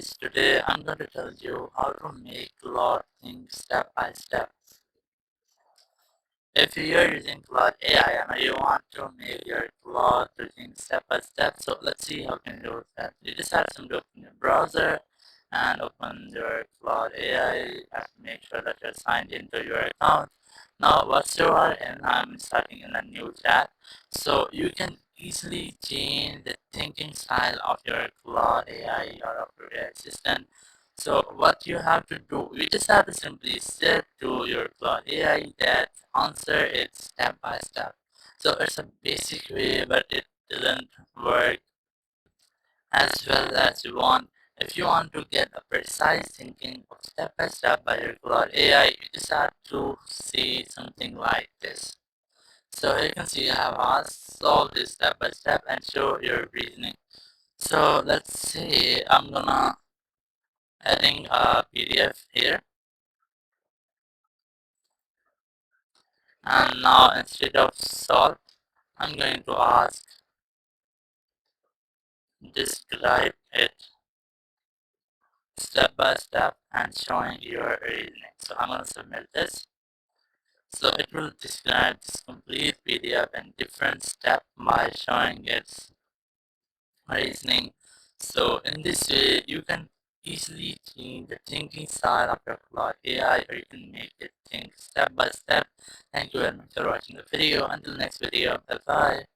guys, today I'm going to tell you how to make Claude think step by step. If you're using Claude AI and you want to make your Claude to think step by step, so let's see how can you do that. You just have to open your browser and open your Claude AI and make sure that you're signed into your account. Now once you are in, I'm starting in a new chat. So you can easily change the thinking style of your Claude AI or of your AI assistant. So what you have to do, you just have to simply set to your Claude AI that answer it step by step. So it's a basic way, but it doesn't work as well as you want. If you want to get a precise thinking of step by step by your Claude AI, you just have to see something like this. So you can see I have asked solve this step by step and show your reasoning. So let's say I'm gonna adding a PDF here, and now instead of solve, I'm going to ask describe it step by step and showing your reasoning. So I'm going to submit this. So it will describe this complete PDF in different steps by showing its reasoning. So in this way, you can easily change the thinking style of your Claude AI, or you can make it think step by step. Thank you very much for watching the video. Until next video, bye bye.